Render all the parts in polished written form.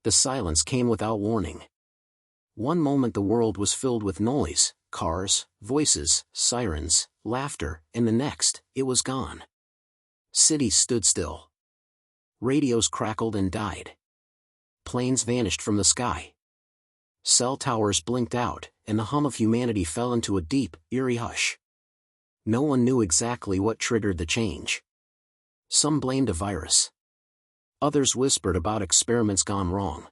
The silence came without warning. One moment the world was filled with noise, cars, voices, sirens, laughter, and the next, it was gone. Cities stood still. Radios crackled and died. Planes vanished from the sky. Cell towers blinked out, and the hum of humanity fell into a deep, eerie hush. No one knew exactly what triggered the change. Some blamed a virus. Others whispered about experiments gone wrong.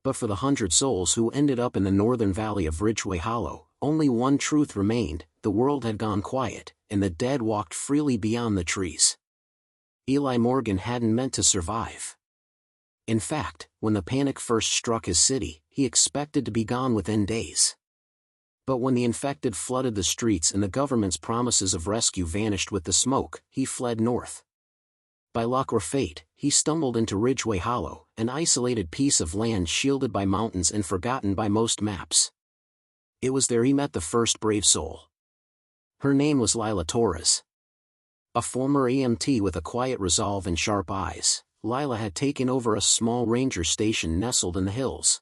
But for the 100 souls who ended up in the northern valley of Ridgeway Hollow, only one truth remained: the world had gone quiet, and the dead walked freely beyond the trees. Eli Morgan hadn't meant to survive. In fact, when the panic first struck his city, he expected to be gone within days. But when the infected flooded the streets and the government's promises of rescue vanished with the smoke, he fled north. By luck or fate, he stumbled into Ridgeway Hollow, an isolated piece of land shielded by mountains and forgotten by most maps. It was there he met the first brave soul. Her name was Lila Torres. A former EMT with a quiet resolve and sharp eyes, Lila had taken over a small ranger station nestled in the hills.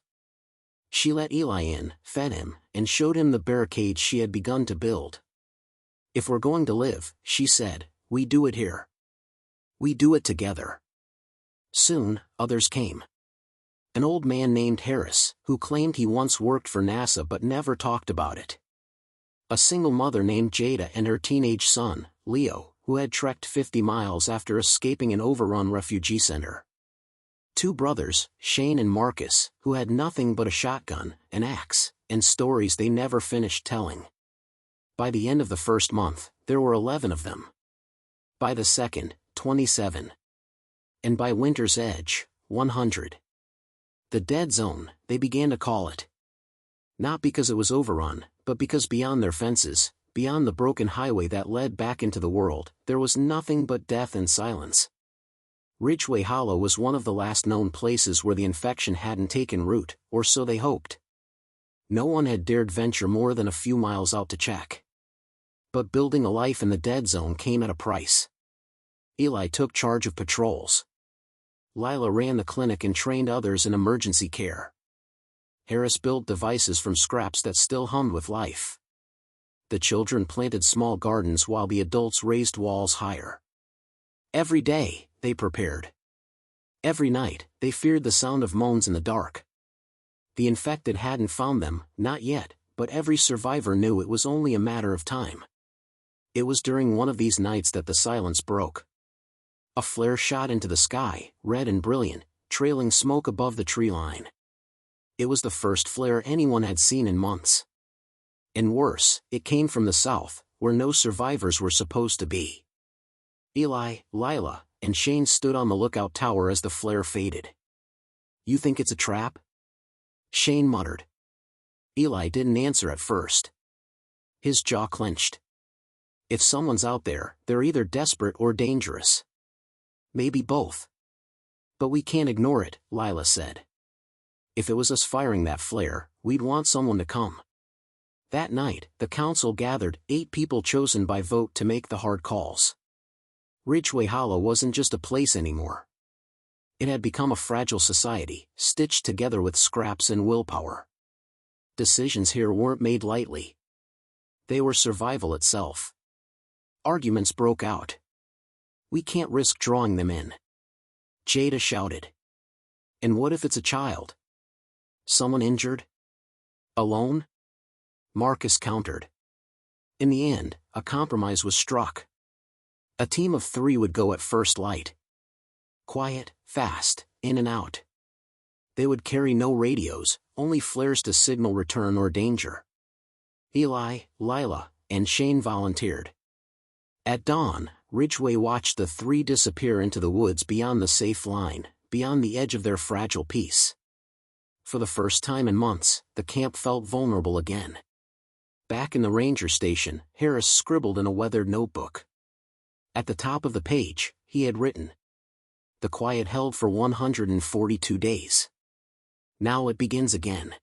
She let Eli in, fed him, and showed him the barricades she had begun to build. "If we're going to live," she said, "we do it here. We do it together." Soon, others came. An old man named Harris, who claimed he once worked for NASA but never talked about it. A single mother named Jada and her teenage son, Leo, who had trekked 50 miles after escaping an overrun refugee center. Two brothers, Shane and Marcus, who had nothing but a shotgun, an axe, and stories they never finished telling. By the end of the first month, there were 11 of them. By the second, 27. And by winter's edge, 100. The dead zone, they began to call it. Not because it was overrun, but because beyond their fences, beyond the broken highway that led back into the world, there was nothing but death and silence. Ridgeway Hollow was one of the last known places where the infection hadn't taken root, or so they hoped. No one had dared venture more than a few miles out to check. But building a life in the dead zone came at a price. Eli took charge of patrols. Lila ran the clinic and trained others in emergency care. Harris built devices from scraps that still hummed with life. The children planted small gardens while the adults raised walls higher. Every day, they prepared. Every night, they feared the sound of moans in the dark. The infected hadn't found them, not yet, but every survivor knew it was only a matter of time. It was during one of these nights that the silence broke. A flare shot into the sky, red and brilliant, trailing smoke above the tree line. It was the first flare anyone had seen in months. And worse, it came from the south, where no survivors were supposed to be. Eli, Lila, and Shane stood on the lookout tower as the flare faded. "You think it's a trap?" Shane muttered. Eli didn't answer at first. His jaw clenched. If someone's out there, they're either desperate or dangerous. Maybe both. But we can't ignore it, Lila said. If it was us firing that flare, we'd want someone to come. That night, the council gathered, 8 people chosen by vote to make the hard calls. Ridgeway Hollow wasn't just a place anymore. It had become a fragile society, stitched together with scraps and willpower. Decisions here weren't made lightly. They were survival itself. Arguments broke out. "We can't risk drawing them in," Jada shouted. "And what if it's a child? Someone injured? Alone?" Marcus countered. In the end, a compromise was struck. A team of 3 would go at first light. Quiet, fast, in and out. They would carry no radios, only flares to signal return or danger. Eli, Lila, and Shane volunteered. At dawn, Ridgeway watched the 3 disappear into the woods beyond the safe line, beyond the edge of their fragile peace. For the first time in months, the camp felt vulnerable again. Back in the ranger station, Harris scribbled in a weathered notebook. At the top of the page, he had written, "The quiet held for 142 days. Now it begins again."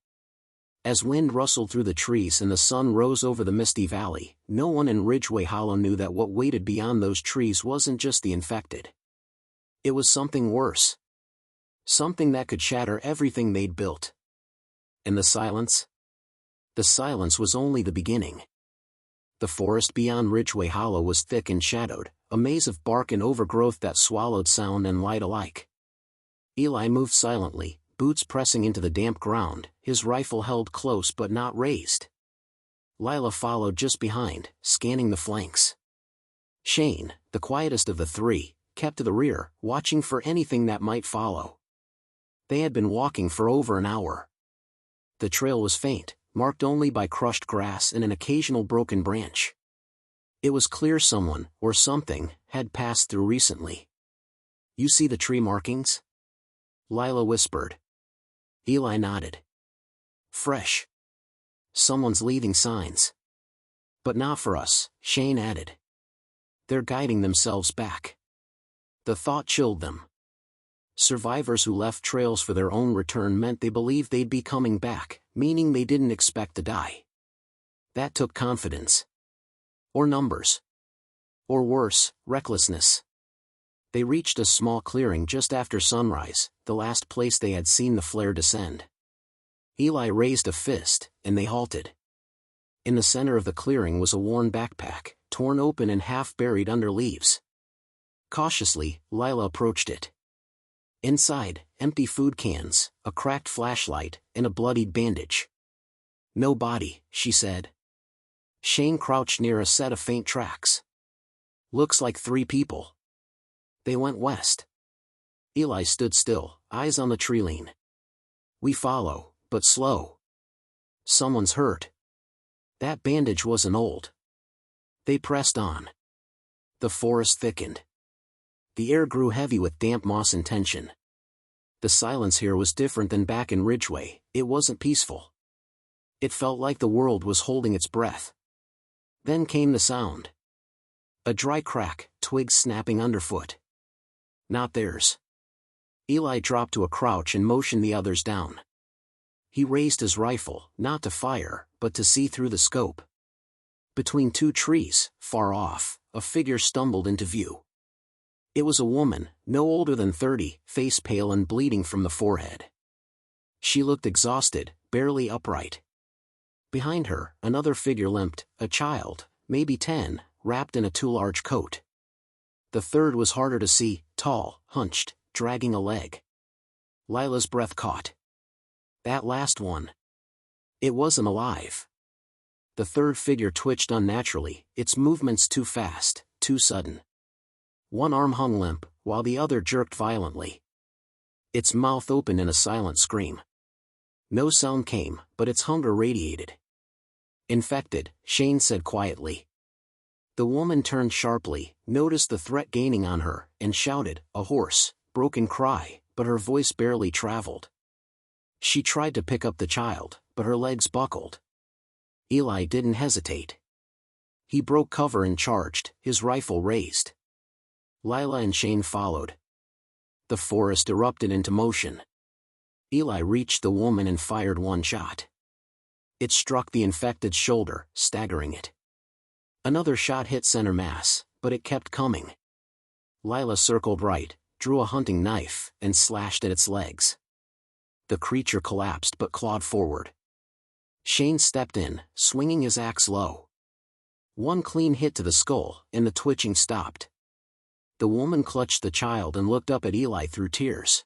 As wind rustled through the trees and the sun rose over the misty valley, no one in Ridgeway Hollow knew that what waited beyond those trees wasn't just the infected. It was something worse. Something that could shatter everything they'd built. And the silence? The silence was only the beginning. The forest beyond Ridgeway Hollow was thick and shadowed, a maze of bark and overgrowth that swallowed sound and light alike. Eli moved silently, boots pressing into the damp ground, his rifle held close but not raised. Lila followed just behind, scanning the flanks. Shane, the quietest of the three, kept to the rear, watching for anything that might follow. They had been walking for over an hour. The trail was faint, marked only by crushed grass and an occasional broken branch. It was clear someone, or something, had passed through recently. "You see the tree markings?" Lila whispered. Eli nodded. "Fresh. Someone's leaving signs." "But not for us," Shane added. "They're guiding themselves back." The thought chilled them. Survivors who left trails for their own return meant they believed they'd be coming back, meaning they didn't expect to die. That took confidence. Or numbers. Or worse, recklessness. They reached a small clearing just after sunrise, the last place they had seen the flare descend. Eli raised a fist, and they halted. In the center of the clearing was a worn backpack, torn open and half buried under leaves. Cautiously, Lila approached it. Inside, empty food cans, a cracked flashlight, and a bloodied bandage. "No body," she said. Shane crouched near a set of faint tracks. "Looks like 3 people. They went west." Eli stood still, eyes on the tree line. "We follow, but slow. Someone's hurt." That bandage wasn't old. They pressed on. The forest thickened. The air grew heavy with damp moss and tension. The silence here was different than back in Ridgeway. It wasn't peaceful. It felt like the world was holding its breath. Then came the sound. A dry crack, twigs snapping underfoot. Not theirs. Eli dropped to a crouch and motioned the others down. He raised his rifle, not to fire, but to see through the scope. Between 2 trees, far off, a figure stumbled into view. It was a woman, no older than 30, face pale and bleeding from the forehead. She looked exhausted, barely upright. Behind her, another figure limped, a child, maybe 10, wrapped in a too large coat. The third was harder to see, tall, hunched, dragging a leg. Lila's breath caught. That last one. It wasn't alive. The third figure twitched unnaturally, its movements too fast, too sudden. One arm hung limp, while the other jerked violently. Its mouth opened in a silent scream. No sound came, but its hunger radiated. "Infected," Shane said quietly. The woman turned sharply, noticed the threat gaining on her, and shouted, a hoarse, broken cry, but her voice barely traveled. She tried to pick up the child, but her legs buckled. Eli didn't hesitate. He broke cover and charged, his rifle raised. Lila and Shane followed. The forest erupted into motion. Eli reached the woman and fired one shot. It struck the infected's shoulder, staggering it. Another shot hit center mass, but it kept coming. Lila circled right, drew a hunting knife, and slashed at its legs. The creature collapsed but clawed forward. Shane stepped in, swinging his axe low. One clean hit to the skull, and the twitching stopped. The woman clutched the child and looked up at Eli through tears.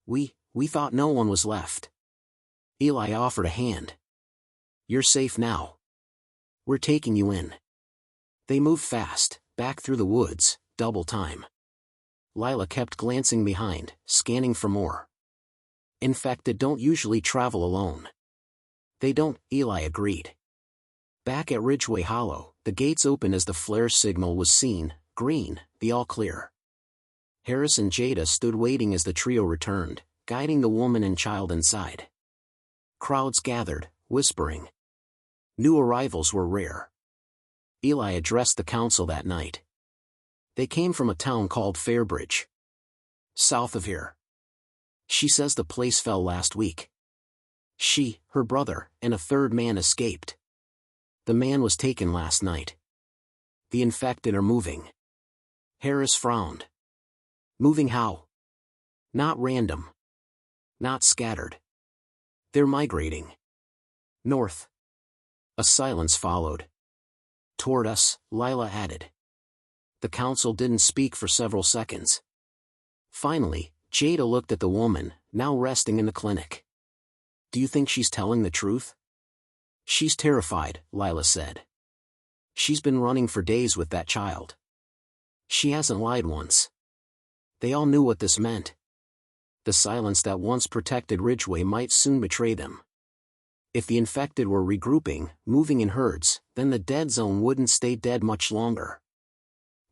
We thought no one was left." Eli offered a hand. "You're safe now. We're taking you in." They moved fast, back through the woods, double time. Lila kept glancing behind, scanning for more. "Infected don't usually travel alone." "They don't," Eli agreed. Back at Ridgeway Hollow, the gates opened as the flare signal was seen, green, the all clear. Harris and Jada stood waiting as the trio returned, guiding the woman and child inside. Crowds gathered, whispering. New arrivals were rare. Eli addressed the council that night. They came from a town called Fairbridge. South of here. She says the place fell last week. She, her brother, and a third man escaped. The man was taken last night. The infected are moving. Harris frowned. "Moving how?" Not random. Not scattered. They're migrating. North. A silence followed. Toward us, Lila added. The council didn't speak for several seconds. Finally, Jada looked at the woman, now resting in the clinic. Do you think she's telling the truth? She's terrified, Lila said. She's been running for days with that child. She hasn't lied once. They all knew what this meant. The silence that once protected Ridgeway might soon betray them. If the infected were regrouping, moving in herds, then the dead zone wouldn't stay dead much longer.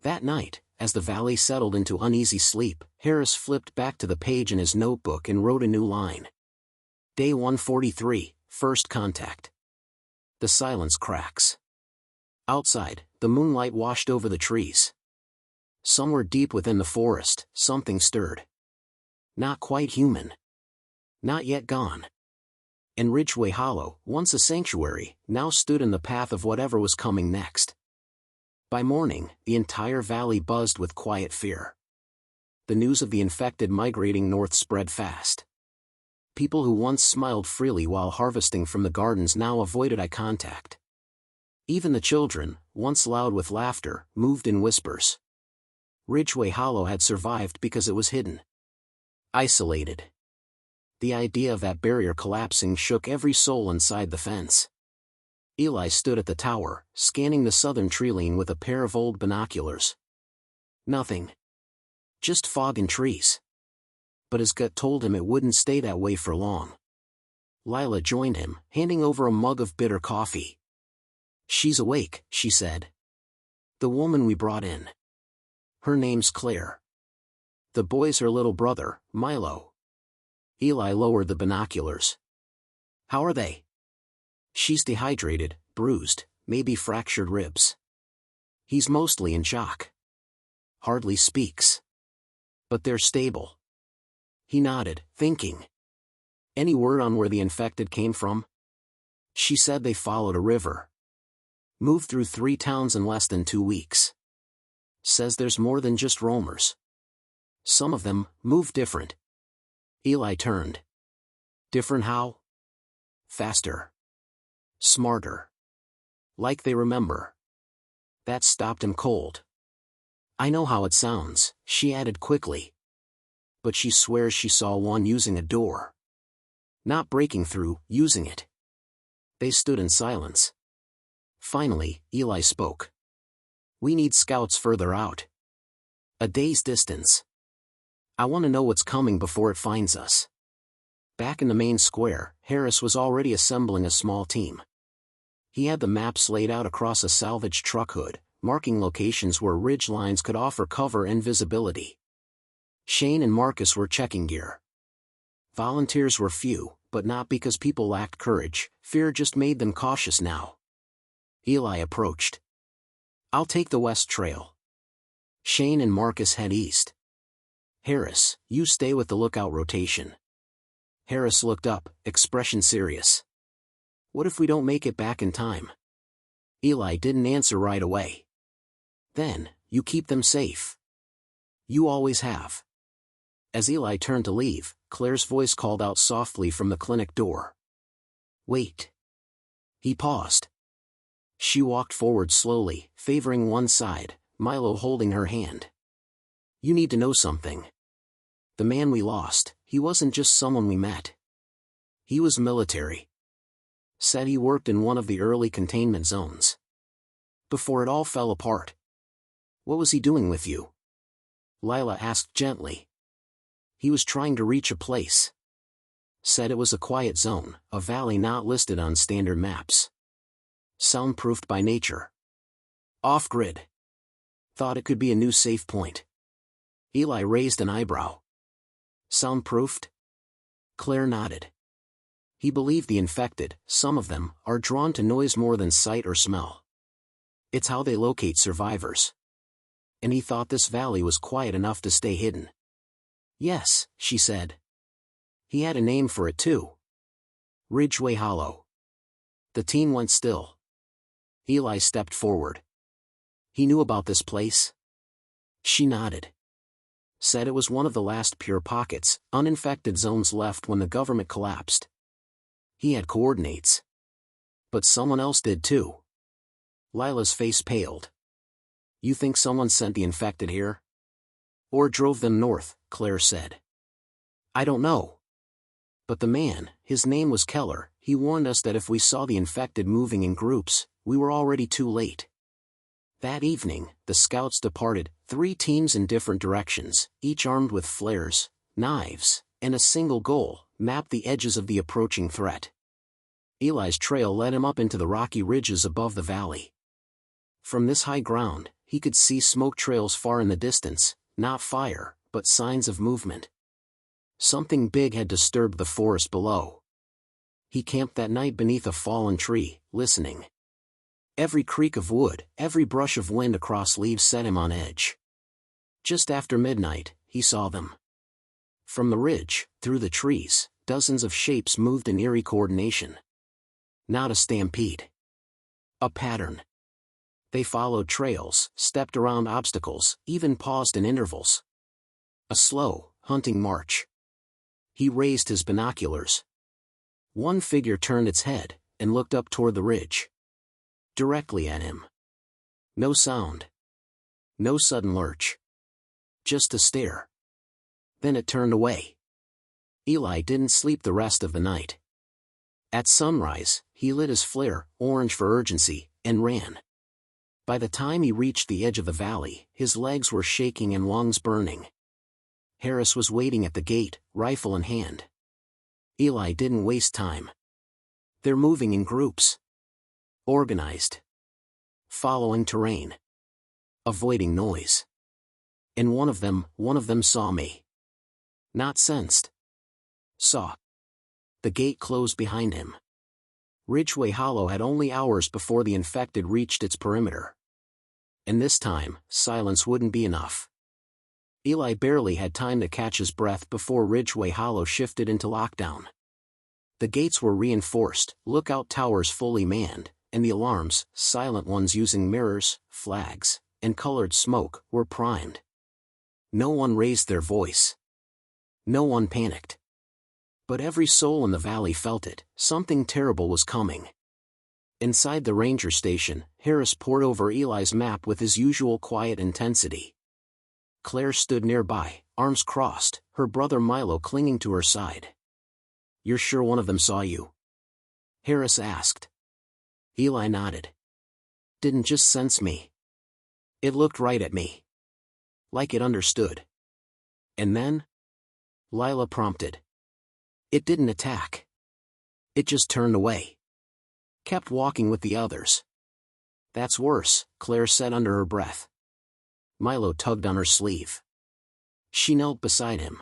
That night, as the valley settled into uneasy sleep, Harris flipped back to the page in his notebook and wrote a new line. Day 143, First Contact. The silence cracks. Outside, the moonlight washed over the trees. Somewhere deep within the forest, something stirred. Not quite human. Not yet gone. And Ridgeway Hollow, once a sanctuary, now stood in the path of whatever was coming next. By morning, the entire valley buzzed with quiet fear. The news of the infected migrating north spread fast. People who once smiled freely while harvesting from the gardens now avoided eye contact. Even the children, once loud with laughter, moved in whispers. Ridgeway Hollow had survived because it was hidden. Isolated. The idea of that barrier collapsing shook every soul inside the fence. Eli stood at the tower, scanning the southern treeline with a pair of old binoculars. Nothing. Just fog and trees. But his gut told him it wouldn't stay that way for long. Lila joined him, handing over a mug of bitter coffee. She's awake, she said. The woman we brought in. Her name's Claire. The boy's her little brother, Milo. Eli lowered the binoculars. How are they? She's dehydrated, bruised, maybe fractured ribs. He's mostly in shock. Hardly speaks. But they're stable. He nodded, thinking. Any word on where the infected came from? She said they followed a river. Moved through 3 towns in less than 2 weeks. Says there's more than just roamers. Some of them move different. Eli turned. Different how? Faster. Smarter. Like they remember. That stopped him cold. I know how it sounds, she added quickly. But she swears she saw one using a door. Not breaking through, using it. They stood in silence. Finally, Eli spoke. We need scouts further out. A day's distance. I want to know what's coming before it finds us. Back in the main square, Harris was already assembling a small team. He had the maps laid out across a salvaged truck hood, marking locations where ridge lines could offer cover and visibility. Shane and Marcus were checking gear. Volunteers were few, but not because people lacked courage, fear just made them cautious now. Eli approached. I'll take the west trail. Shane and Marcus head east. Harris, you stay with the lookout rotation. Harris looked up, expression serious. What if we don't make it back in time? Eli didn't answer right away. Then, you keep them safe. You always have. As Eli turned to leave, Claire's voice called out softly from the clinic door. Wait. He paused. She walked forward slowly, favoring one side, Milo holding her hand. You need to know something. The man we lost, he wasn't just someone we met. He was military. Said he worked in one of the early containment zones. Before it all fell apart. What was he doing with you? Lila asked gently. He was trying to reach a place. Said it was a quiet zone, a valley not listed on standard maps. Soundproofed by nature. Off-grid. Thought it could be a new safe point. Eli raised an eyebrow. Soundproofed? Claire nodded. He believed the infected, some of them, are drawn to noise more than sight or smell. It's how they locate survivors. And he thought this valley was quiet enough to stay hidden. Yes, she said. He had a name for it too. Ridgeway Hollow. The team went still. Eli stepped forward. He knew about this place? She nodded. said it was one of the last pure pockets, uninfected zones left when the government collapsed. He had coordinates. But someone else did too. Lila's face paled. You think someone sent the infected here? Or drove them north, Claire said. I don't know. But the man, his name was Keller, he warned us that if we saw the infected moving in groups, we were already too late. That evening, the scouts departed, 3 teams in different directions, each armed with flares, knives, and a single goal: map the edges of the approaching threat. Eli's trail led him up into the rocky ridges above the valley. From this high ground, he could see smoke trails far in the distance, not fire, but signs of movement. Something big had disturbed the forest below. He camped that night beneath a fallen tree, listening. Every creak of wood, every brush of wind across leaves set him on edge. Just after midnight, he saw them. From the ridge, through the trees, dozens of shapes moved in eerie coordination. Not a stampede. A pattern. They followed trails, stepped around obstacles, even paused in intervals. A slow, hunting march. He raised his binoculars. One figure turned its head, and looked up toward the ridge. Directly at him. No sound. No sudden lurch. Just a stare. Then it turned away. Eli didn't sleep the rest of the night. At sunrise, he lit his flare, orange for urgency, and ran. By the time he reached the edge of the valley, his legs were shaking and lungs burning. Harris was waiting at the gate, rifle in hand. Eli didn't waste time. They're moving in groups. Organized. Following terrain. Avoiding noise. And one of them saw me. Not sensed. Saw. The gate closed behind him. Ridgeway Hollow had only hours before the infected reached its perimeter. And this time, silence wouldn't be enough. Eli barely had time to catch his breath before Ridgeway Hollow shifted into lockdown. The gates were reinforced, lookout towers fully manned, and the alarms, silent ones using mirrors, flags, and colored smoke, were primed. No one raised their voice. No one panicked. But every soul in the valley felt it, something terrible was coming. Inside the ranger station, Harris pored over Eli's map with his usual quiet intensity. Claire stood nearby, arms crossed, her brother Milo clinging to her side. You're sure one of them saw you? Harris asked. Eli nodded. Didn't just sense me. It looked right at me. Like it understood. And then? Lila prompted. It didn't attack. It just turned away. Kept walking with the others. That's worse, Claire said under her breath. Milo tugged on her sleeve. She knelt beside him.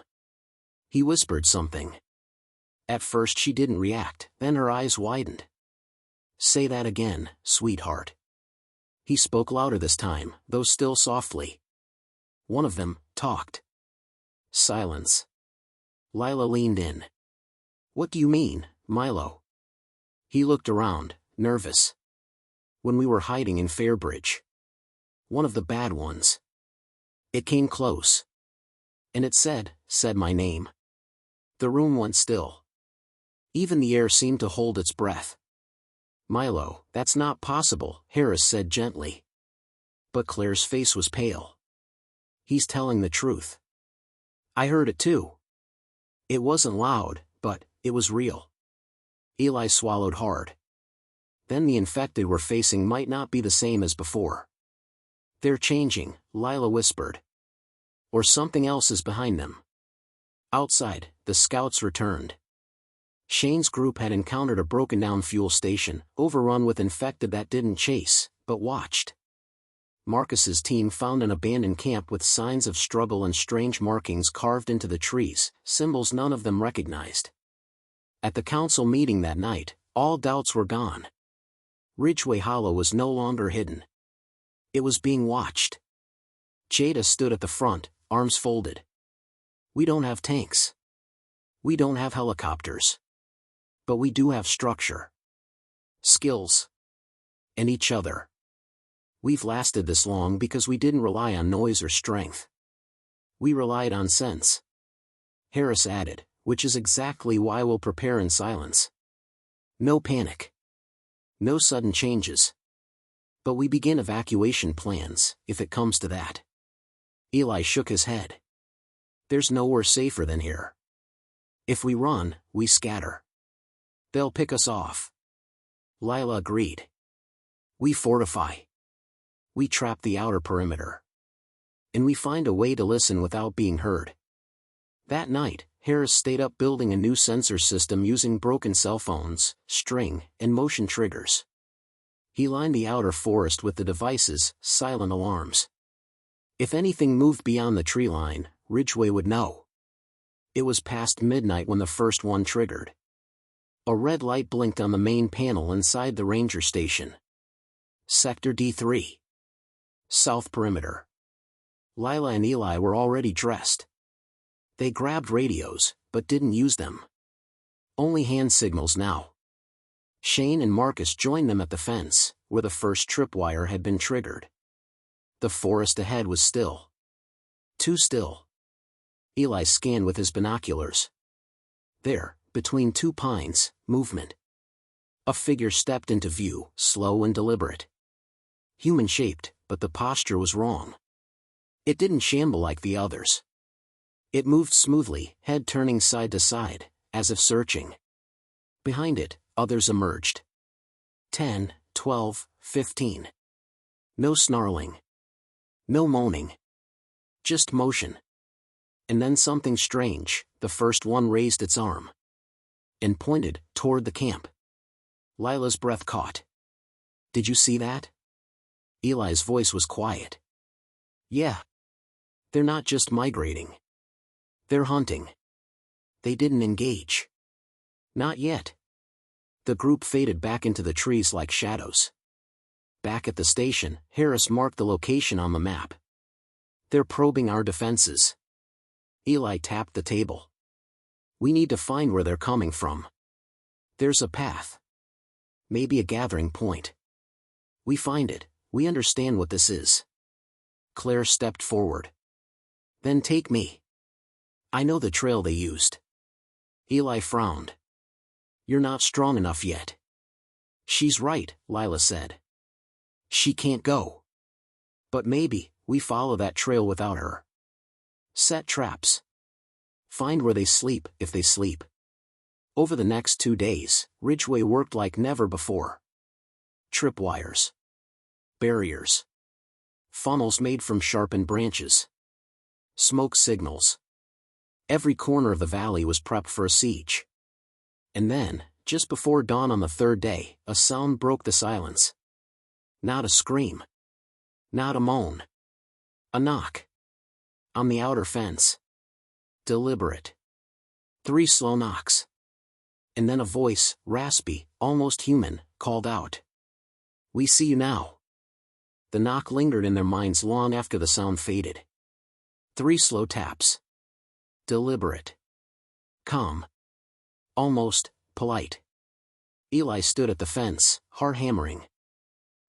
He whispered something. At first she didn't react, then her eyes widened. Say that again, sweetheart. He spoke louder this time, though still softly. One of them talked. Silence. Lila leaned in. What do you mean, Milo? He looked around, nervous. When we were hiding in Fairbridge. One of the bad ones. It came close. And it said my name. The room went still. Even the air seemed to hold its breath. Milo, that's not possible, Harris said gently. But Claire's face was pale. He's telling the truth. I heard it too. It wasn't loud, but it was real. Eli swallowed hard. Then the infected we're facing might not be the same as before. They're changing, Lila whispered. Or something else is behind them. Outside, the scouts returned. Shane's group had encountered a broken-down fuel station, overrun with infected that didn't chase, but watched. Marcus's team found an abandoned camp with signs of struggle and strange markings carved into the trees, symbols none of them recognized. At the council meeting that night, all doubts were gone. Ridgeway Hollow was no longer hidden. It was being watched. Jada stood at the front, arms folded. We don't have tanks. We don't have helicopters. But we do have structure. Skills. And each other. We've lasted this long because we didn't rely on noise or strength. We relied on sense. Harris added, which is exactly why we'll prepare in silence. No panic. No sudden changes. But we begin evacuation plans, if it comes to that. Eli shook his head. There's nowhere safer than here. If we run, we scatter. They'll pick us off. Lila agreed. We fortify. We trap the outer perimeter. And we find a way to listen without being heard. That night, Harris stayed up building a new sensor system using broken cell phones, string, and motion triggers. He lined the outer forest with the devices, silent alarms. If anything moved beyond the tree line, Ridgway would know. It was past midnight when the first one triggered. A red light blinked on the main panel inside the ranger station. Sector D3. South Perimeter. Lila and Eli were already dressed. They grabbed radios, but didn't use them. Only hand signals now. Shane and Marcus joined them at the fence, where the first tripwire had been triggered. The forest ahead was still. Too still. Eli scanned with his binoculars. There, between two pines, movement. A figure stepped into view, slow and deliberate. Human-shaped, but the posture was wrong. It didn't shamble like the others. It moved smoothly, head turning side to side, as if searching. Behind it, others emerged. 10, 12, 15. No snarling. No moaning. Just motion. And then something strange. The first one raised its arm. And pointed toward the camp. Lila's breath caught. Did you see that? Eli's voice was quiet. Yeah. They're not just migrating. They're hunting. They didn't engage. Not yet. The group faded back into the trees like shadows. Back at the station, Harris marked the location on the map. They're probing our defenses. Eli tapped the table. We need to find where they're coming from. There's a path. Maybe a gathering point. We find it, we understand what this is. Claire stepped forward. Then take me. I know the trail they used. Eli frowned. You're not strong enough yet. She's right, Lila said. She can't go. But maybe, we follow that trail without her. Set traps. Find where they sleep, if they sleep. Over the next 2 days, Ridgway worked like never before. Tripwires. Barriers. Funnels made from sharpened branches. Smoke signals. Every corner of the valley was prepped for a siege. And then, just before dawn on the third day, a sound broke the silence. Not a scream. Not a moan. A knock. On the outer fence. Deliberate. 3 slow knocks. And then a voice, raspy, almost human, called out. We see you now. The knock lingered in their minds long after the sound faded. 3 slow taps. Deliberate. Calm. Almost polite. Eli stood at the fence, heart hammering.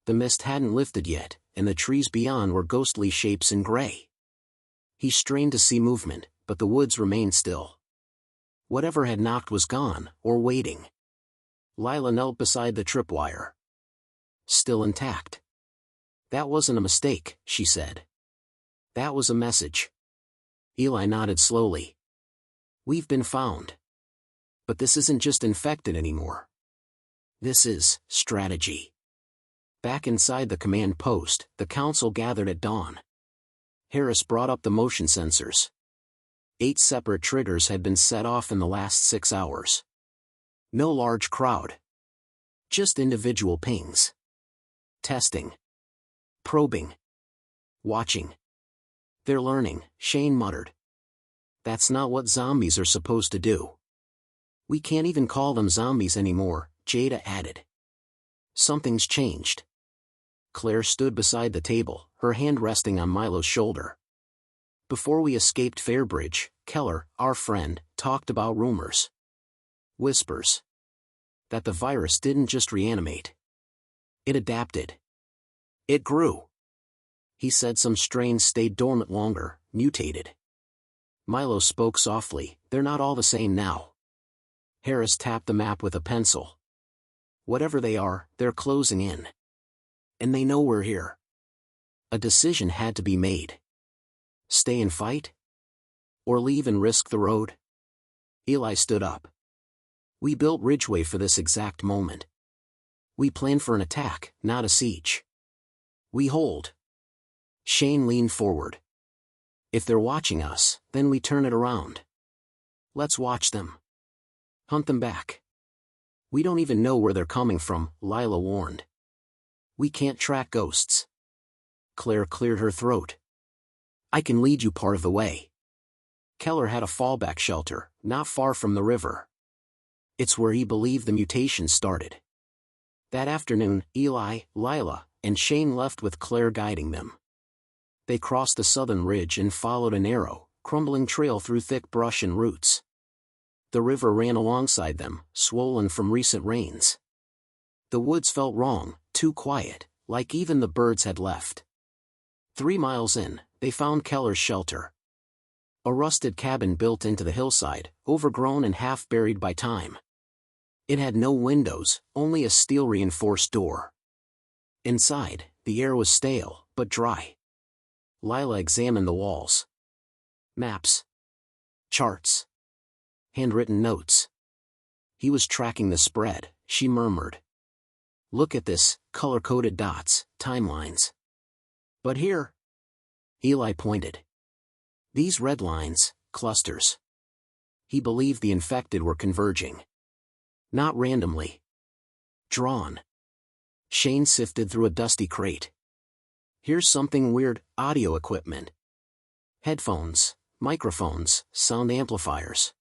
The mist hadn't lifted yet, and the trees beyond were ghostly shapes in gray. He strained to see movement, but the woods remained still. Whatever had knocked was gone, or waiting. Lila knelt beside the tripwire. Still intact. That wasn't a mistake, she said. That was a message. Eli nodded slowly. We've been found. But this isn't just infected anymore. This is strategy. Back inside the command post, the council gathered at dawn. Harris brought up the motion sensors. 8 separate triggers had been set off in the last 6 hours. No large crowd. Just individual pings. Testing. Probing. Watching. They're learning, Shane muttered. That's not what zombies are supposed to do. We can't even call them zombies anymore, Jada added. Something's changed. Claire stood beside the table, her hand resting on Milo's shoulder. Before we escaped Fairbridge, Keller, our friend, talked about rumors. Whispers. That the virus didn't just reanimate. It adapted. It grew. He said some strains stayed dormant longer, mutated. Milo spoke softly, "They're not all the same now." Harris tapped the map with a pencil. "Whatever they are, they're closing in. And they know we're here." A decision had to be made. Stay and fight? Or leave and risk the road? Eli stood up. "We built Ridgeway for this exact moment. We planned for an attack, not a siege. We hold." Shane leaned forward. "If they're watching us, then we turn it around. Let's watch them. Hunt them back. We don't even know where they're coming from," Lila warned. "We can't track ghosts." Claire cleared her throat. "I can lead you part of the way." Keller had a fallback shelter, not far from the river. It's where he believed the mutation started. That afternoon, Eli, Lila, and Shane left with Claire guiding them. They crossed the southern ridge and followed a narrow, crumbling trail through thick brush and roots. The river ran alongside them, swollen from recent rains. The woods felt wrong, too quiet, like even the birds had left. 3 miles in, they found Keller's shelter. A rusted cabin built into the hillside, overgrown and half buried by time. It had no windows, only a steel-reinforced door. Inside, the air was stale, but dry. Lila examined the walls. Maps. Charts. Handwritten notes. He was tracking the spread, she murmured. "Look at this, color-coded dots, timelines." "But here." Eli pointed. "These red lines, clusters." He believed the infected were converging. Not randomly. Drawn. Shane sifted through a dusty crate. "Here's something weird, audio equipment. Headphones, microphones, sound amplifiers.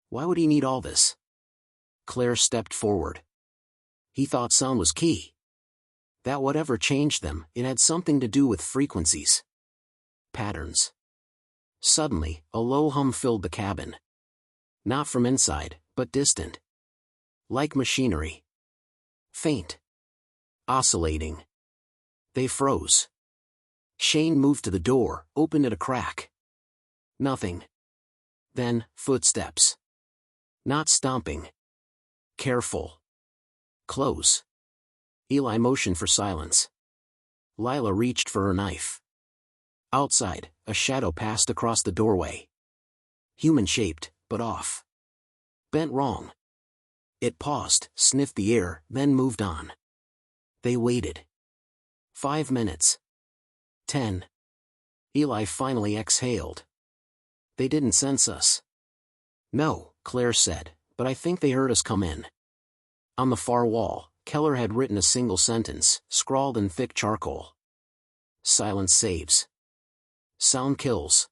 Why would he need all this?" Claire stepped forward. "He thought sound was key. That whatever changed them, it had something to do with frequencies. Patterns." Suddenly, a low hum filled the cabin. Not from inside, but distant. Like machinery. Faint. Oscillating. They froze. Shane moved to the door, opened it a crack. Nothing. Then, footsteps. Not stomping. Careful. Close. Eli motioned for silence. Lila reached for her knife. Outside, a shadow passed across the doorway. Human-shaped, but off. Bent wrong. It paused, sniffed the air, then moved on. They waited. 5 minutes. 10. Eli finally exhaled. "They didn't sense us." "No," Claire said, "but I think they heard us come in." On the far wall, Keller had written a single sentence, scrawled in thick charcoal. "Silence saves. Sound kills."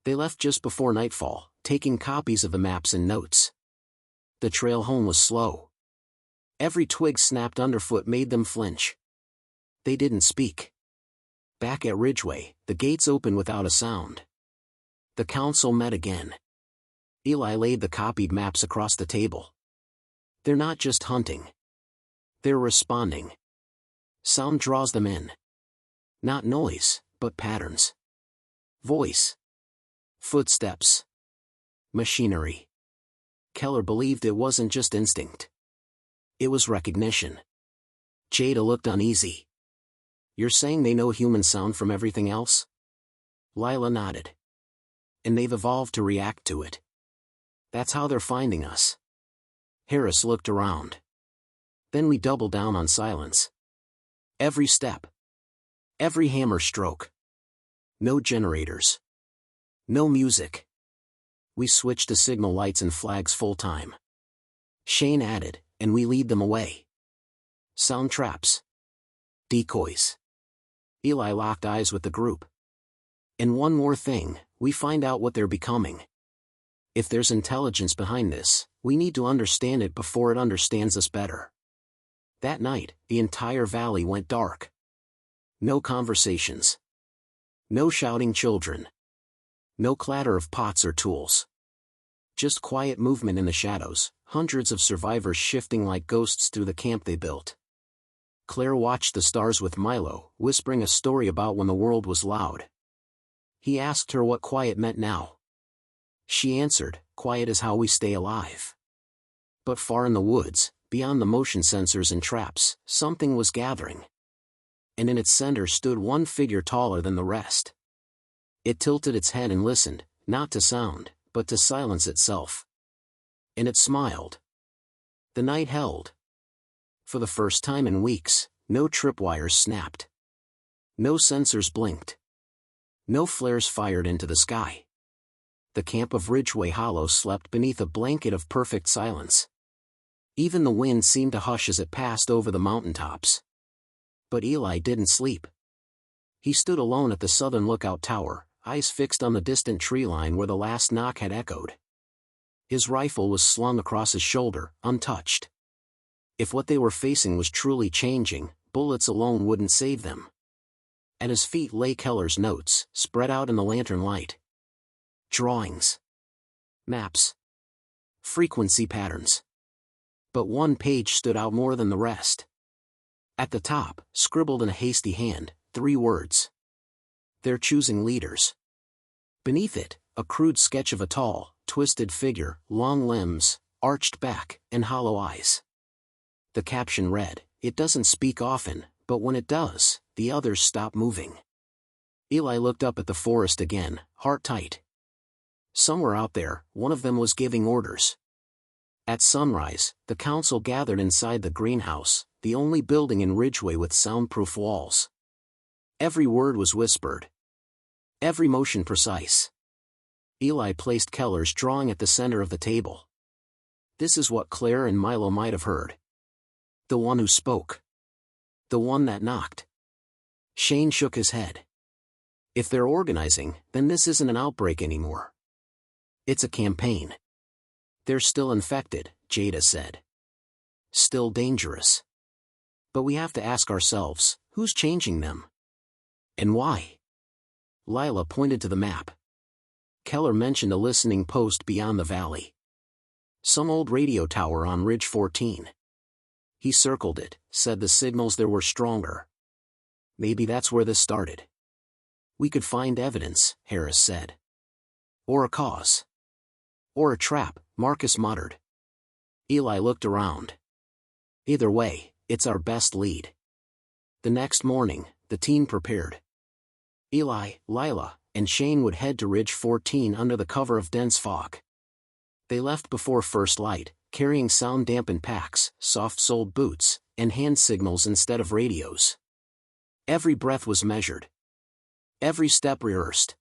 They left just before nightfall, taking copies of the maps and notes. The trail home was slow. Every twig snapped underfoot made them flinch. They didn't speak. Back at Ridgeway, the gates opened without a sound. The council met again. Eli laid the copied maps across the table. "They're not just hunting. They're responding. Sound draws them in. Not noise, but patterns. Voice. Footsteps. Machinery." Keller believed it wasn't just instinct. It was recognition. Jada looked uneasy. "You're saying they know human sound from everything else?" Lila nodded. "And they've evolved to react to it. That's how they're finding us." Harris looked around. "Then we double down on silence. Every step. Every hammer stroke. No generators. No music. We switch to signal lights and flags full time." Shane added, "And we lead them away. Sound traps. Decoys." Eli locked eyes with the group. "And one more thing, we find out what they're becoming. If there's intelligence behind this, we need to understand it before it understands us better." That night, the entire valley went dark. No conversations. No shouting children. No clatter of pots or tools. Just quiet movement in the shadows, hundreds of survivors shifting like ghosts through the camp they built. Claire watched the stars with Milo, whispering a story about when the world was loud. He asked her what quiet meant now. She answered, quiet as how we stay alive. But far in the woods, beyond the motion sensors and traps, something was gathering. And in its center stood one figure taller than the rest. It tilted its head and listened, not to sound, but to silence itself. And it smiled. The night held. For the first time in weeks, no tripwires snapped. No sensors blinked. No flares fired into the sky. The camp of Ridgeway Hollow slept beneath a blanket of perfect silence. Even the wind seemed to hush as it passed over the mountaintops. But Eli didn't sleep. He stood alone at the southern lookout tower, eyes fixed on the distant tree line where the last knock had echoed. His rifle was slung across his shoulder, untouched. If what they were facing was truly changing, bullets alone wouldn't save them. At his feet lay Keller's notes, spread out in the lantern light. Drawings. Maps. Frequency patterns. But one page stood out more than the rest. At the top, scribbled in a hasty hand, 3 words. They're choosing leaders. Beneath it, a crude sketch of a tall, twisted figure, long limbs, arched back, and hollow eyes. The caption read, "It doesn't speak often, but when it does, the others stop moving." Eli looked up at the forest again, heart tight. Somewhere out there, one of them was giving orders. At sunrise, the council gathered inside the greenhouse, the only building in Ridgeway with soundproof walls. Every word was whispered. Every motion precise. Eli placed Keller's drawing at the center of the table. This is what Claire and Milo might have heard. The one who spoke. The one that knocked. Shane shook his head. If they're organizing, then this isn't an outbreak anymore. It's a campaign. They're still infected, Jada said. Still dangerous. But we have to ask ourselves, who's changing them? And why? Lila pointed to the map. Keller mentioned a listening post beyond the valley. Some old radio tower on Ridge 14. He circled it, said the signals there were stronger. Maybe that's where this started. We could find evidence, Harris said. Or a cause. Or a trap, Marcus muttered. Eli looked around. Either way, it's our best lead. The next morning, the team prepared. Eli, Lila, and Shane would head to Ridge 14 under the cover of dense fog. They left before first light, carrying sound-dampened packs, soft-soled boots, and hand signals instead of radios. Every breath was measured. Every step rehearsed.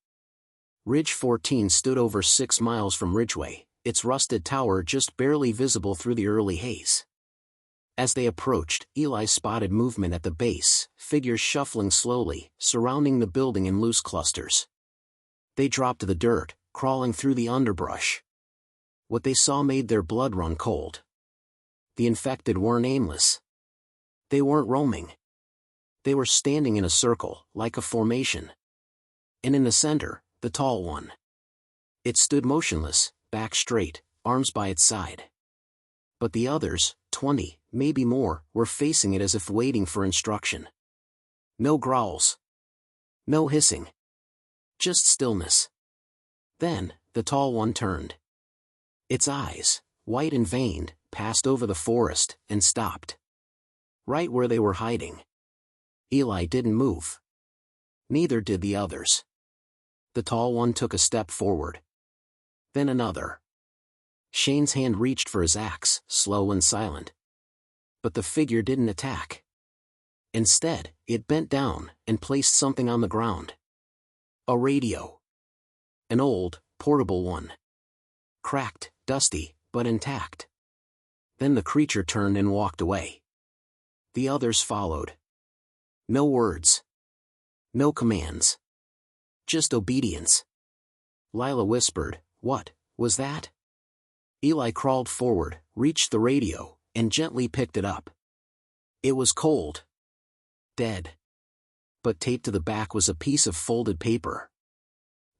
Ridge 14 stood over 6 miles from Ridgeway, its rusted tower just barely visible through the early haze. As they approached, Eli spotted movement at the base, figures shuffling slowly, surrounding the building in loose clusters. They dropped to the dirt, crawling through the underbrush. What they saw made their blood run cold. The infected weren't aimless. They weren't roaming. They were standing in a circle, like a formation. And in the center, the tall one. It stood motionless, back straight, arms by its side. But the others, 20, maybe more, were facing it as if waiting for instruction. No growls. No hissing. Just stillness. Then, the tall one turned. Its eyes, white and veined, passed over the forest, and stopped. Right where they were hiding. Eli didn't move. Neither did the others. The tall one took a step forward. Then another. Shane's hand reached for his axe, slow and silent. But the figure didn't attack. Instead, it bent down, and placed something on the ground. A radio. An old, portable one. Cracked, dusty, but intact. Then the creature turned and walked away. The others followed. No words. No commands. Just obedience. Lila whispered, "What was that?" Eli crawled forward, reached the radio, and gently picked it up. It was cold. Dead. But taped to the back was a piece of folded paper.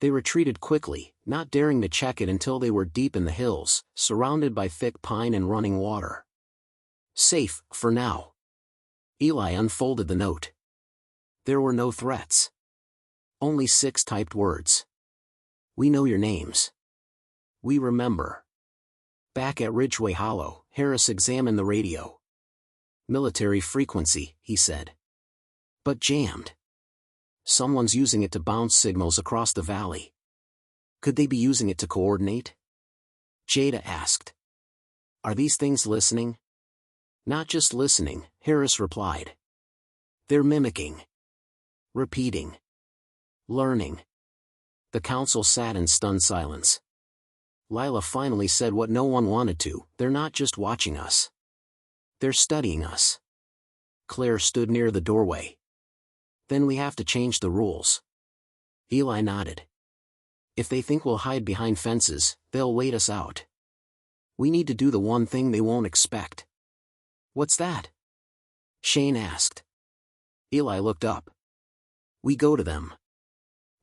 They retreated quickly, not daring to check it until they were deep in the hills, surrounded by thick pine and running water. Safe, for now. Eli unfolded the note. There were no threats. Only 6 typed words. We know your names. We remember. Back at Ridgeway Hollow, Harris examined the radio. Military frequency, he said. But jammed. Someone's using it to bounce signals across the valley. Could they be using it to coordinate? Jada asked. Are these things listening? Not just listening, Harris replied. They're mimicking. Repeating. Learning. The council sat in stunned silence. Lila finally said what no one wanted to, they're not just watching us. They're studying us. Claire stood near the doorway. Then we have to change the rules. Eli nodded. If they think we'll hide behind fences, they'll wait us out. We need to do the one thing they won't expect. What's that? Shane asked. Eli looked up. We go to them.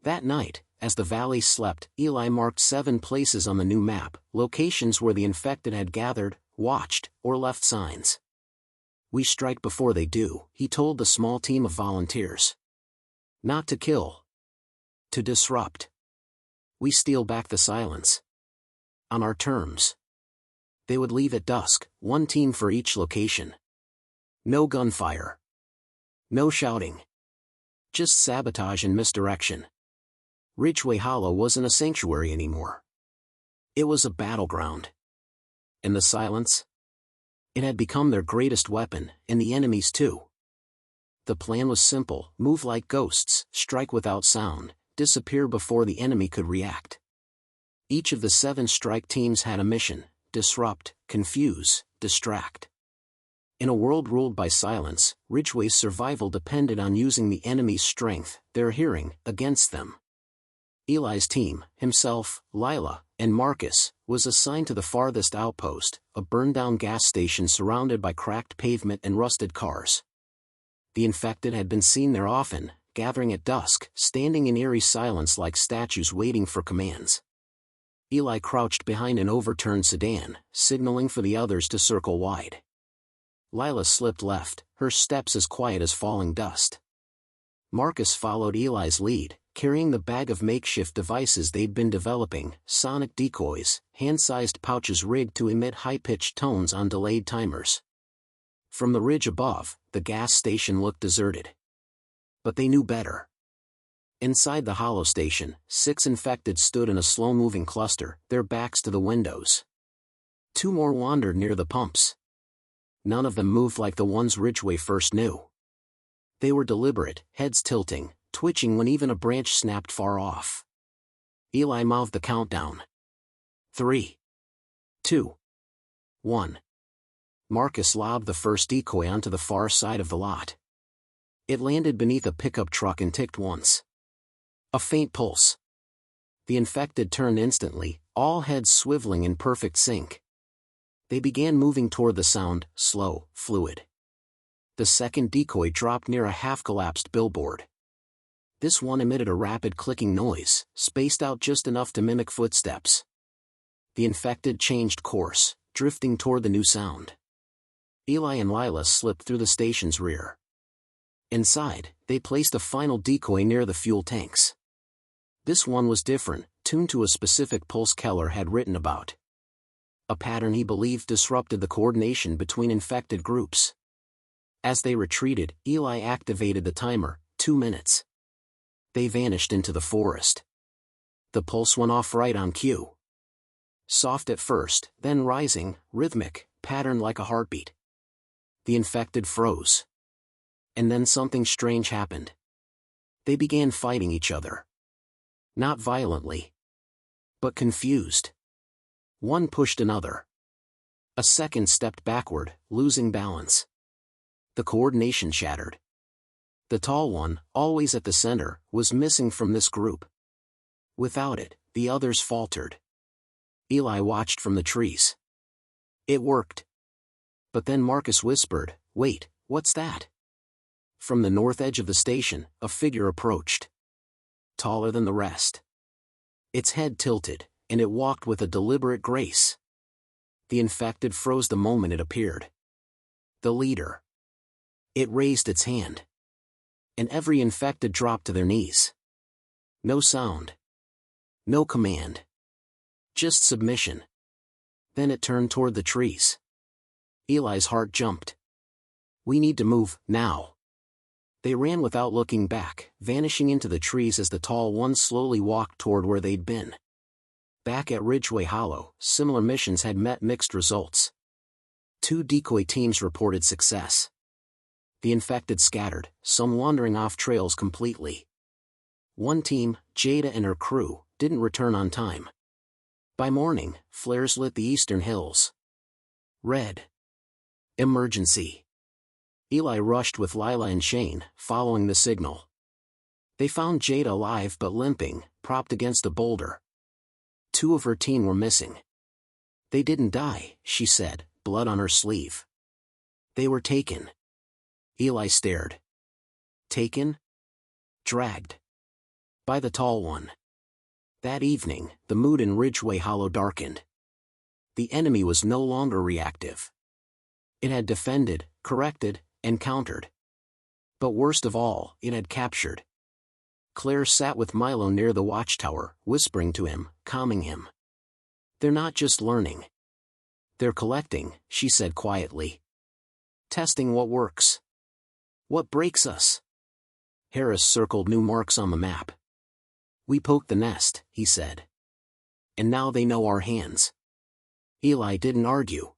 That night, as the valley slept, Eli marked 7 places on the new map, locations where the infected had gathered, watched, or left signs. We strike before they do, he told the small team of volunteers. Not to kill. To disrupt. We steal back the silence. On our terms. They would leave at dusk, 1 team for each location. No gunfire. No shouting. Just sabotage and misdirection. Ridgeway Hollow wasn't a sanctuary anymore. It was a battleground. And the silence? It had become their greatest weapon, and the enemy's too. The plan was simple: move like ghosts, strike without sound, disappear before the enemy could react. Each of the 7 strike teams had a mission: disrupt, confuse, distract. In a world ruled by silence, Ridgeway's survival depended on using the enemy's strength, their hearing, against them. Eli's team, himself, Lila, and Marcus, was assigned to the farthest outpost, a burned-down gas station surrounded by cracked pavement and rusted cars. The infected had been seen there often, gathering at dusk, standing in eerie silence like statues waiting for commands. Eli crouched behind an overturned sedan, signaling for the others to circle wide. Lila slipped left, her steps as quiet as falling dust. Marcus followed Eli's lead, carrying the bag of makeshift devices they'd been developing, sonic decoys, hand-sized pouches rigged to emit high-pitched tones on delayed timers. From the ridge above, the gas station looked deserted. But they knew better. Inside the hollow station, 6 infected stood in a slow-moving cluster, their backs to the windows. 2 more wandered near the pumps. None of them moved like the ones Ridgeway first knew. They were deliberate, heads tilting, twitching when even a branch snapped far off. Eli mouthed the countdown. 3, 2, 1. Marcus lobbed the first decoy onto the far side of the lot. It landed beneath a pickup truck and ticked once. A faint pulse. The infected turned instantly, all heads swiveling in perfect sync. They began moving toward the sound, slow, fluid. The second decoy dropped near a half-collapsed billboard. This one emitted a rapid clicking noise, spaced out just enough to mimic footsteps. The infected changed course, drifting toward the new sound. Eli and Lila slipped through the station's rear. Inside, they placed a final decoy near the fuel tanks. This one was different, tuned to a specific pulse Keller had written about. A pattern he believed disrupted the coordination between infected groups. As they retreated, Eli activated the timer, 2 minutes. They vanished into the forest. The pulse went off right on cue. Soft at first, then rising, rhythmic, patterned like a heartbeat. The infected froze. And then something strange happened. They began fighting each other. Not violently. But confused. One pushed another. A second stepped backward, losing balance. The coordination shattered. The tall one, always at the center, was missing from this group. Without it, the others faltered. Eli watched from the trees. It worked. But then Marcus whispered, "Wait, what's that?" From the north edge of the station, a figure approached. Taller than the rest. Its head tilted, and it walked with a deliberate grace. The infected froze the moment it appeared. The leader. It raised its hand. And every infected dropped to their knees. No sound. No command. Just submission. Then it turned toward the trees. Eli's heart jumped. We need to move, now. They ran without looking back, vanishing into the trees as the tall one slowly walked toward where they'd been. Back at Ridgeway Hollow, similar missions had met mixed results. 2 decoy teams reported success. The infected scattered, some wandering off trails completely. One team, Jada and her crew, didn't return on time. By morning, flares lit the eastern hills. Red. Emergency. Eli rushed with Lila and Shane, following the signal. They found Jada alive but limping, propped against a boulder. 2 of her team were missing. They didn't die, she said, blood on her sleeve. They were taken. Eli stared. Taken? Dragged. By the tall one. That evening, the mood in Ridgeway Hollow darkened. The enemy was no longer reactive. It had defended, corrected, and countered. But worst of all, it had captured. Claire sat with Milo near the watchtower, whispering to him, calming him. They're not just learning. They're collecting, she said quietly. Testing what works. What breaks us? Harris circled new marks on the map. We poked the nest, he said. And now they know our hands. Eli didn't argue.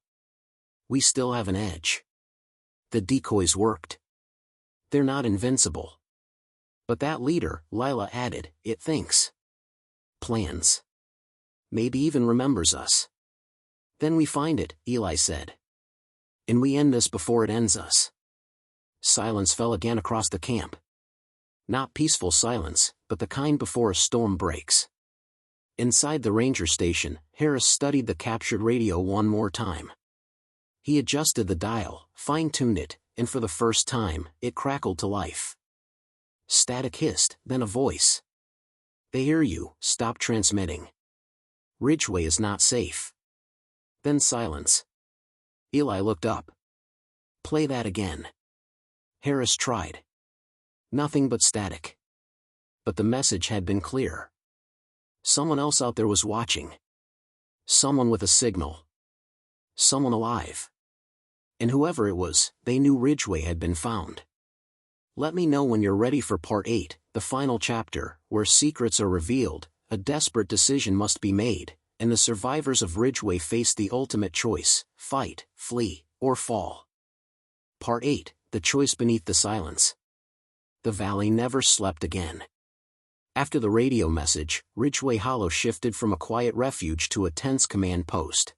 We still have an edge. The decoys worked. They're not invincible. But that leader, Lila added, it thinks. Plans. Maybe even remembers us. Then we find it, Eli said. And we end this before it ends us. Silence fell again across the camp. Not peaceful silence, but the kind before a storm breaks. Inside the ranger station, Harris studied the captured radio one more time. He adjusted the dial, fine-tuned it, and for the first time, it crackled to life. Static hissed, then a voice. They hear you, stop transmitting. Ridgeway is not safe. Then silence. Eli looked up. Play that again. Harris tried. Nothing but static. But the message had been clear. Someone else out there was watching. Someone with a signal. Someone alive. And whoever it was, they knew Ridgeway had been found. Let me know when you're ready for Part 8, the final chapter, where secrets are revealed, a desperate decision must be made, and the survivors of Ridgeway face the ultimate choice: fight, flee, or fall. Part 8, the choice beneath the silence. The valley never slept again. After the radio message, Ridgeway Hollow shifted from a quiet refuge to a tense command post.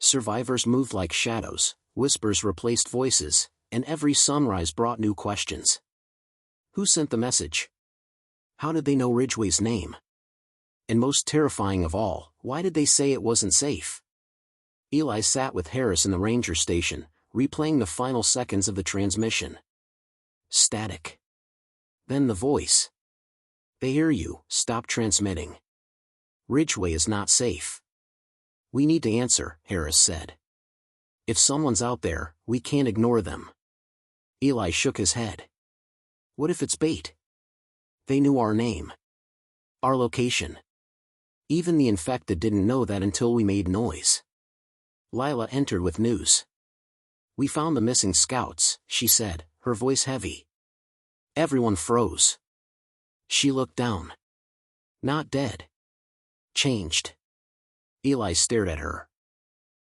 Survivors moved like shadows, whispers replaced voices, and every sunrise brought new questions. Who sent the message? How did they know Ridgeway's name? And most terrifying of all, why did they say it wasn't safe? Eli sat with Harris in the ranger station, replaying the final seconds of the transmission. Static. Then the voice. They hear you, stop transmitting. Ridgeway is not safe. We need to answer, Harris said. If someone's out there, we can't ignore them. Eli shook his head. What if it's bait? They knew our name. Our location. Even the infected didn't know that until we made noise. Lila entered with news. We found the missing scouts, she said, her voice heavy. Everyone froze. She looked down. Not dead. Changed. Eli stared at her.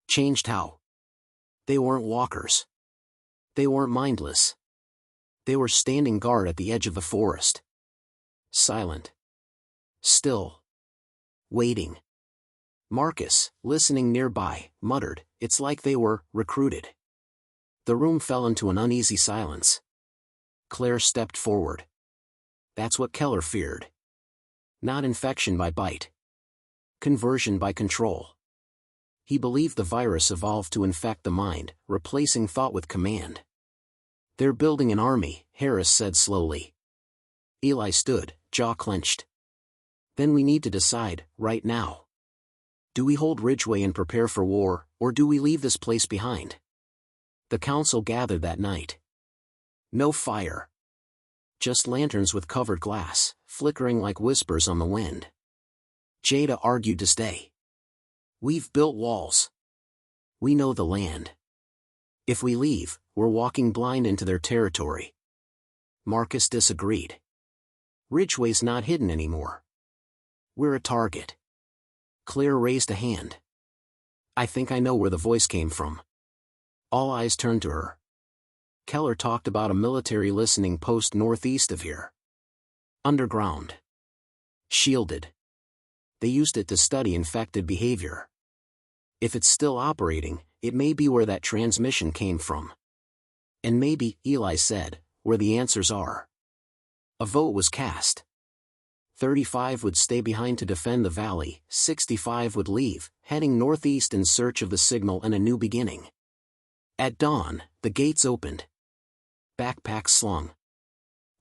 Changed how? They weren't walkers. They weren't mindless. They were standing guard at the edge of the forest. Silent. Still. Waiting. Marcus, listening nearby, muttered, it's like they were recruited. The room fell into an uneasy silence. Claire stepped forward. That's what Keller feared. Not infection by bite. Conversion by control. He believed the virus evolved to infect the mind, replacing thought with command. They're building an army, Harris said slowly. Eli stood, jaw clenched. Then we need to decide, right now. Do we hold Ridgeway and prepare for war, or do we leave this place behind? The council gathered that night. No fire. Just lanterns with covered glass, flickering like whispers on the wind. Jada argued to stay. We've built walls. We know the land. If we leave, we're walking blind into their territory. Marcus disagreed. Ridgeway's not hidden anymore. We're a target. Claire raised a hand. I think I know where the voice came from. All eyes turned to her. Keller talked about a military listening post northeast of here. Underground. Shielded. They used it to study infected behavior. If it's still operating, it may be where that transmission came from. And maybe, Eli said, where the answers are. A vote was cast. 35 would stay behind to defend the valley, 65 would leave, heading northeast in search of the signal and a new beginning. At dawn, the gates opened. Backpacks slung.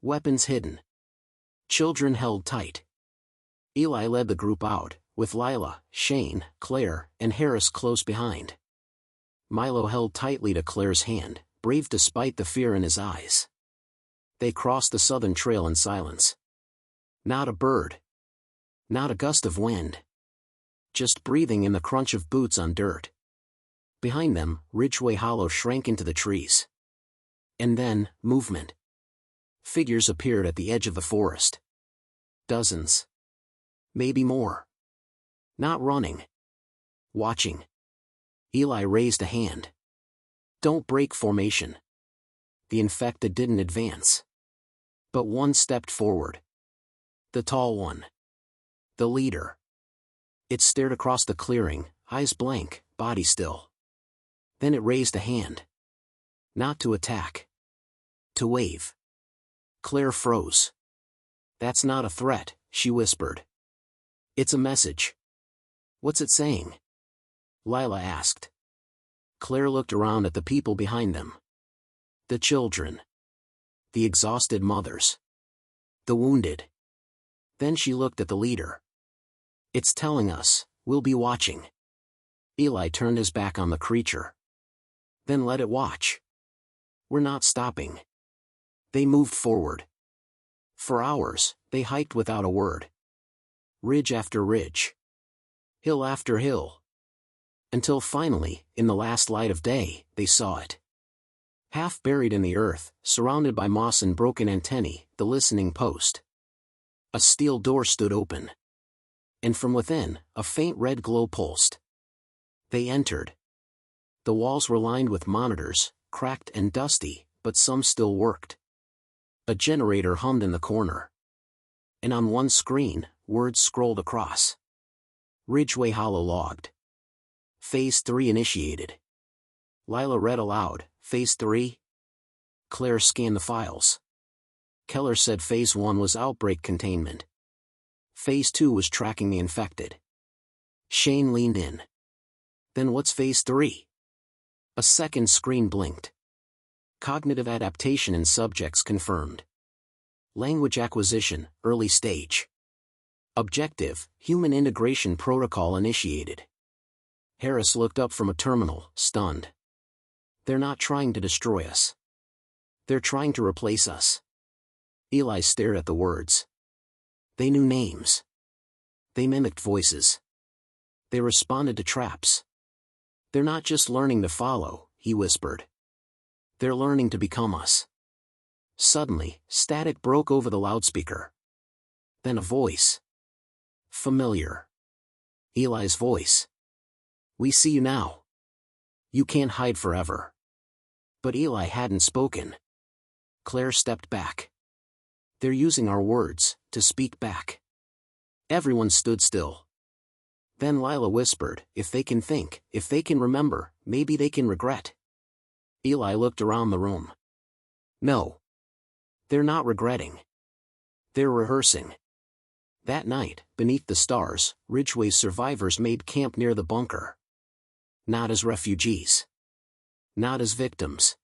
Weapons hidden. Children held tight. Eli led the group out, with Lila, Shane, Claire, and Harris close behind. Milo held tightly to Claire's hand, brave despite the fear in his eyes. They crossed the southern trail in silence. Not a bird. Not a gust of wind. Just breathing in the crunch of boots on dirt. Behind them, Ridgeway Hollow shrank into the trees. And then, movement. Figures appeared at the edge of the forest. Dozens. Maybe more. Not running. Watching. Eli raised a hand. Don't break formation. The infected didn't advance. But one stepped forward. The tall one. The leader. It stared across the clearing, eyes blank, body still. Then it raised a hand. Not to attack. To wave. Claire froze. That's not a threat, she whispered. It's a message. What's it saying? Lila asked. Claire looked around at the people behind them. The children. The exhausted mothers. The wounded. Then she looked at the leader. It's telling us, we'll be watching. Eli turned his back on the creature. Then let it watch. We're not stopping. They moved forward. For hours, they hiked without a word. Ridge after ridge. Hill after hill. Until finally, in the last light of day, they saw it. Half buried in the earth, surrounded by moss and broken antennae, the listening post. A steel door stood open. And from within, a faint red glow pulsed. They entered. The walls were lined with monitors, cracked and dusty, but some still worked. A generator hummed in the corner. And on one screen, words scrolled across. Ridgeway Hollow logged. Phase 3 initiated. Lila read aloud, Phase 3? Claire scanned the files. Keller said Phase 1 was outbreak containment. Phase 2 was tracking the infected. Shane leaned in. Then what's Phase 3? A second screen blinked. Cognitive adaptation in subjects confirmed. Language acquisition, early stage. Objective, human integration protocol initiated. Harris looked up from a terminal, stunned. They're not trying to destroy us. They're trying to replace us. Eli stared at the words. They knew names. They mimicked voices. They responded to traps. They're not just learning to follow, he whispered. They're learning to become us. Suddenly, static broke over the loudspeaker. Then a voice. Familiar. Eli's voice. We see you now. You can't hide forever. But Eli hadn't spoken. Claire stepped back. They're using our words, to speak back. Everyone stood still. Then Lila whispered, if they can think, if they can remember, maybe they can regret. Eli looked around the room. No. They're not regretting. They're rehearsing. That night, beneath the stars, Ridgeway's survivors made camp near the bunker. Not as refugees. Not as victims.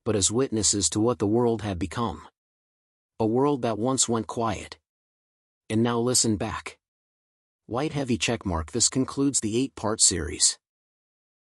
But as witnesses to what the world had become. A world that once went quiet. And now listened back. White heavy checkmark. This concludes the 8-part series.